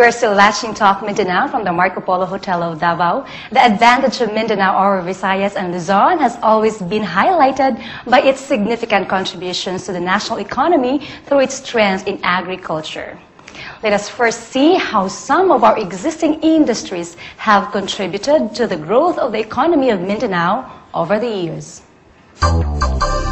You are still watching Talk Mindanao from the Marco Polo Hotel of Davao. The advantage of Mindanao over Visayas and Luzon has always been highlighted by its significant contributions to the national economy through its strength in agriculture. Let us first see how some of our existing industries have contributed to the growth of the economy of Mindanao over the years.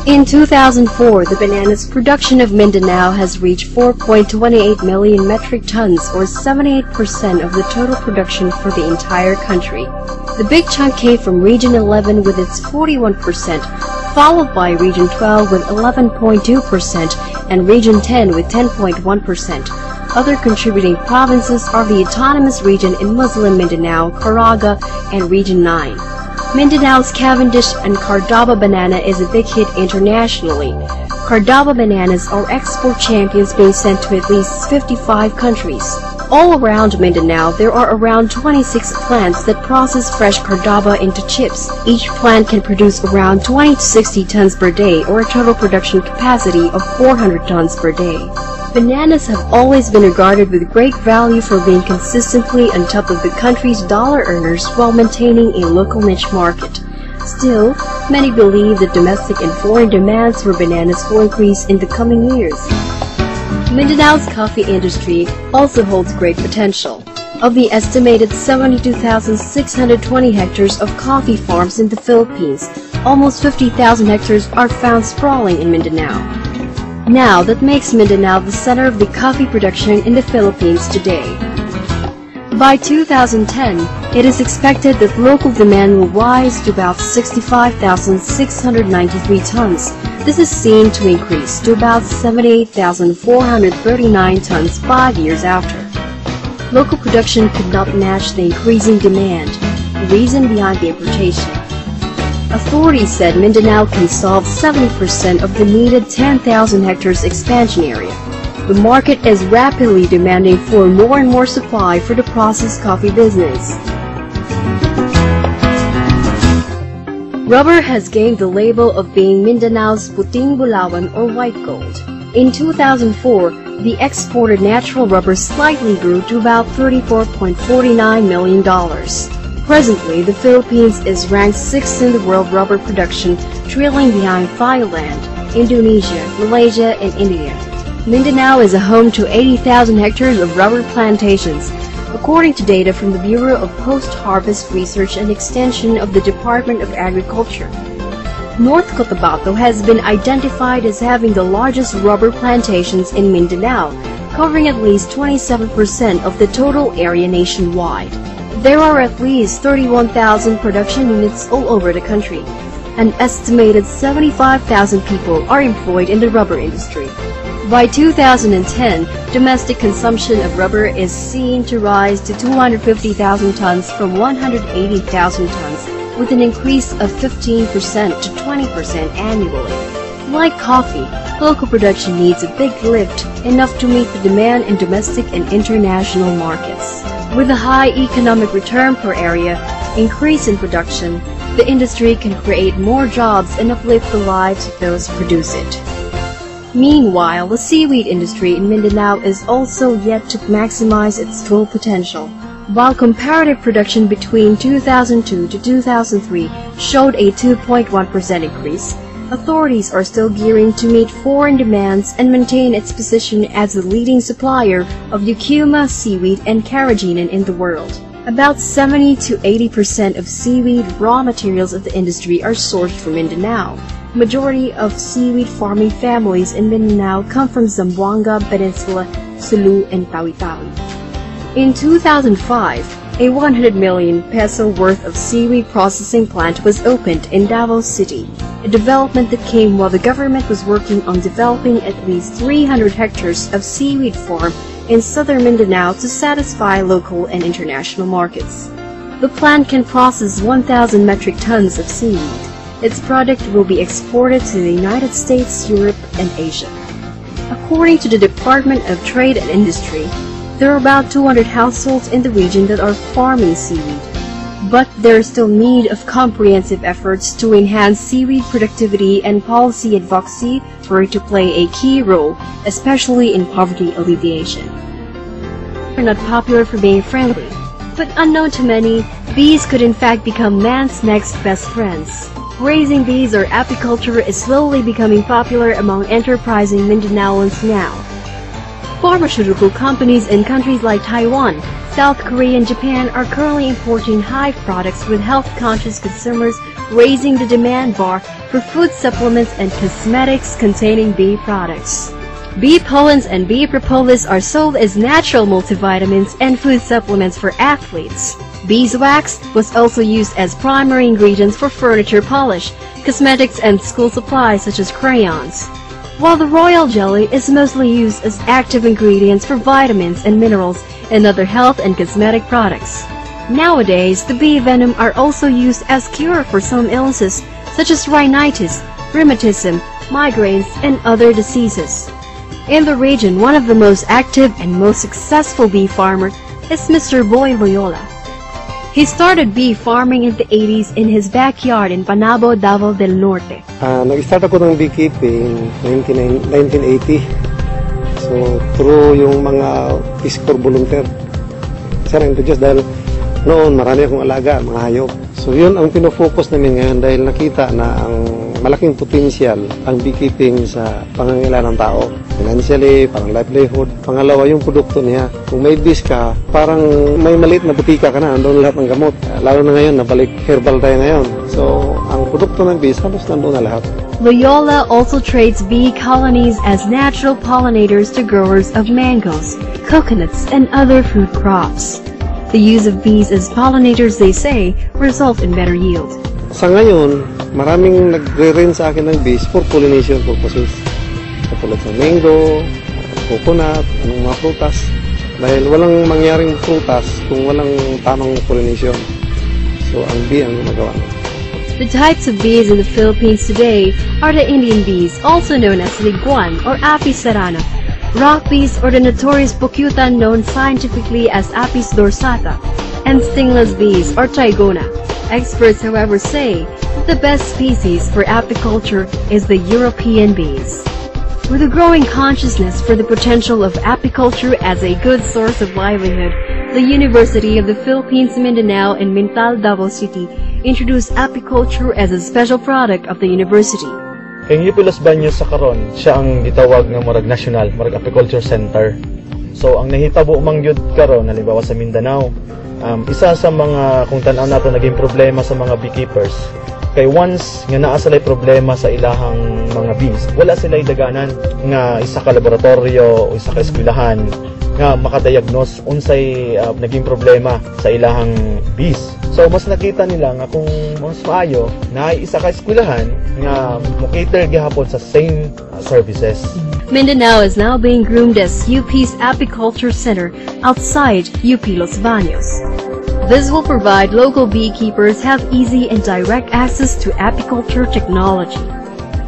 In 2004, the bananas production of Mindanao has reached 4.28 million metric tons, or 78% of the total production for the entire country. The big chunk came from Region 11 with its 41%, followed by Region 12 with 11.2% and Region 10 with 10.1%. Other contributing provinces are the Autonomous Region in Muslim Mindanao, Caraga, and Region 9. Mindanao's Cavendish and Cardaba banana is a big hit internationally. Cardaba bananas are export champions being sent to at least 55 countries. All around Mindanao, there are around 26 plants that process fresh Cardaba into chips. Each plant can produce around 20 to 60 tons per day, or a total production capacity of 400 tons per day. Bananas have always been regarded with great value for being consistently on top of the country's dollar earners while maintaining a local niche market. Still, many believe that domestic and foreign demands for bananas will increase in the coming years. Mindanao's coffee industry also holds great potential. Of the estimated 72,620 hectares of coffee farms in the Philippines, almost 50,000 hectares are found sprawling in Mindanao. Now, that makes Mindanao the center of the coffee production in the Philippines today. By 2010, it is expected that local demand will rise to about 65,693 tons. This is seen to increase to about 78,439 tons 5 years after. Local production could not match the increasing demand, the reason behind the importation. Authorities said Mindanao can solve 70% of the needed 10,000 hectares expansion area. The market is rapidly demanding for more and more supply for the processed coffee business. Rubber has gained the label of being Mindanao's Puting Bulawan, or white gold. In 2004, the exported natural rubber slightly grew to about $34.49 million. Presently, the Philippines is ranked 6th in the world rubber production, trailing behind Thailand, Indonesia, Malaysia, and India. Mindanao is a home to 80,000 hectares of rubber plantations, according to data from the Bureau of Post-Harvest Research and Extension of the Department of Agriculture. North Cotabato has been identified as having the largest rubber plantations in Mindanao, covering at least 27% of the total area nationwide. There are at least 31,000 production units all over the country. An estimated 75,000 people are employed in the rubber industry. By 2010, domestic consumption of rubber is seen to rise to 250,000 tons from 180,000 tons, with an increase of 15% to 20% annually. Like coffee, local production needs a big lift, enough to meet the demand in domestic and international markets. With a high economic return per area, increase in production, the industry can create more jobs and uplift the lives of those who produce it. Meanwhile, the seaweed industry in Mindanao is also yet to maximize its full potential. While comparative production between 2002 to 2003 showed a 2.1% increase, authorities are still gearing to meet foreign demands and maintain its position as the leading supplier of eucuma, seaweed, and carrageenan in the world. About 70 to 80% of seaweed raw materials of the industry are sourced from Mindanao. Majority of seaweed farming families in Mindanao come from Zamboanga Peninsula, Sulu, and Tawi-Tawi. In 2005, a 100 million peso worth of seaweed processing plant was opened in Davao City, a development that came while the government was working on developing at least 300 hectares of seaweed farm in southern Mindanao to satisfy local and international markets. The plant can process 1,000 metric tons of seaweed. Its product will be exported to the United States, Europe, and Asia. According to the Department of Trade and Industry, there are about 200 households in the region that are farming seaweed, but there is still need of comprehensive efforts to enhance seaweed productivity and policy advocacy for it to play a key role, especially in poverty alleviation. are not popular for being friendly. But unknown to many, bees could in fact become man's next best friends. Raising bees or apiculture is slowly becoming popular among enterprising Mindanaoans now. Pharmaceutical companies in countries like Taiwan, South Korea and Japan are currently importing hive products with health-conscious consumers, raising the demand bar for food supplements and cosmetics containing bee products. Bee pollens and bee propolis are sold as natural multivitamins and food supplements for athletes. Beeswax was also used as primary ingredients for furniture polish, cosmetics and school supplies such as crayons. While the royal jelly is mostly used as active ingredients for vitamins and minerals and other health and cosmetic products. Nowadays, the bee venom are also used as cure for some illnesses such as rhinitis, rheumatism, migraines, and other diseases. In the region, one of the most active and most successful bee farmers is Mr. Boy Loyola. He started bee farming in the 80s in his backyard in Panabo, Davao del Norte. Nag-start ako ng beekeeping 1980. So, through yung mga Peace Corps volunteer. Kasi na-introduce dahil noon marami akong alaga, mga hayop. So, yun ang pinofocus namin ngayon dahil nakita na ang malaking potensyal ang beekeeping sa pangangailangan ng tao. Financially, parang livelihood. Pangalawa, yung produkto niya. Kung may bees ka, parang may maliit na butika ka na, andun lahat ng gamot. Lalo na ngayon, nabalik herbal tayo ngayon. So, ang produkto ng bees, halos nandun na lahat. Loyola also trades bee colonies as natural pollinators to growers of mangoes, coconuts, and other food crops. The use of bees as pollinators, they say, result in better yield. Sa ngayon, maraming nagre-rent sa akin ng bees for pollination purposes. Katulad sa mango, coconut, anong mga prutas. Dahil walang mangyaring prutas kung walang tamang pollination. So, ang bee ang gumagawa. The types of bees in the Philippines today are the Indian bees, also known as liguan or Apis cerana, rock bees or the notorious pukyutan known scientifically as Apis dorsata, and stingless bees or trigona. Experts, however, say the best species for apiculture is the European bees. With a growing consciousness for the potential of apiculture as a good source of livelihood, the University of the Philippines Mindanao in Mintal, Davao City introduced apiculture as a special product of the university. Kay UP Los Baños sa karon, siya ang gitawag nga murag national, murag apiculture center. So ang nahitabo man gyud karon halimbawa sa Mindanao, isa sa mga kung tan-aw nato naging problema sa mga beekeepers kay once nga naa sila'y problema sa ilahang mga bees, wala sila'y daganan nga isa ka laboratorio o isa ka eskwelahan nga makadiagnose unsay naging problema sa ilahang bees. So mas nakita nila nga kung mas maayo na isa ka eskwelahan nga mo-cater gihapon sa same services. Mindanao is now being groomed as UP's Apiculture Center outside UP Los Baños. This will provide local beekeepers have easy and direct access to apiculture technology.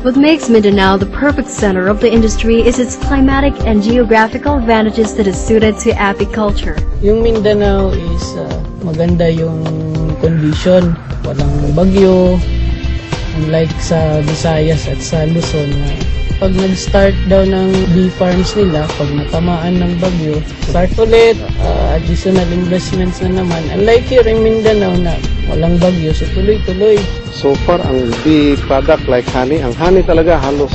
What makes Mindanao the perfect center of the industry is its climatic and geographical advantages that is suited to apiculture. Yung Mindanao is maganda yung condition, walang bagyo, unlike sa Visayas at sa Luzon. Pag nag-start daw ng bee farms nila, pag natamaan ng bagyo, start ulit, additional investments na naman. Unlike here in Mindanao na walang bagyo, so tuloy-tuloy. So far, ang bee product like honey, ang honey talaga halos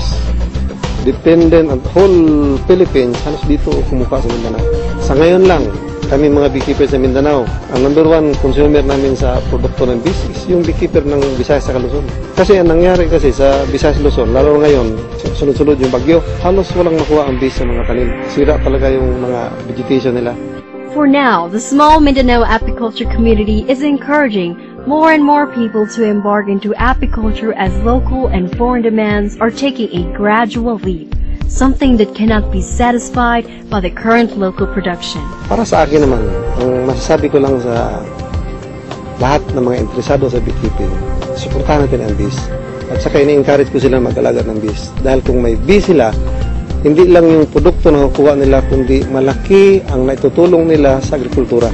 dependent on whole Philippines, halos dito kumuha sa Mindanao. Sa ngayon lang, kami mga beekeeper sa Mindanao, ang number one consumer namin sa produkto ng bees is yung beekeeper ng Visayas sa Luzon. Kasi ang nangyari kasi sa Visayas Luzon, lalo ngayon, sunod-sunod yung bagyo, halos walang makuha ang bees sa mga tanim. Sira talaga yung mga vegetation nila. For now, the small Mindanao apiculture community is encouraging more and more people to embark into apiculture as local and foreign demands are taking a gradual leap. Something that cannot be satisfied by the current local production. Para sa akin naman, ang masasabi ko lang sa lahat ng mga interesado sa beekeeping, suportahan natin ang bees. At saka ini-encourage ko sila mag-alaga ng bees. Dahil kung may bees sila, hindi lang yung produkto na nakukuha nila, kundi malaki ang naitutulong nila sa agrikultura.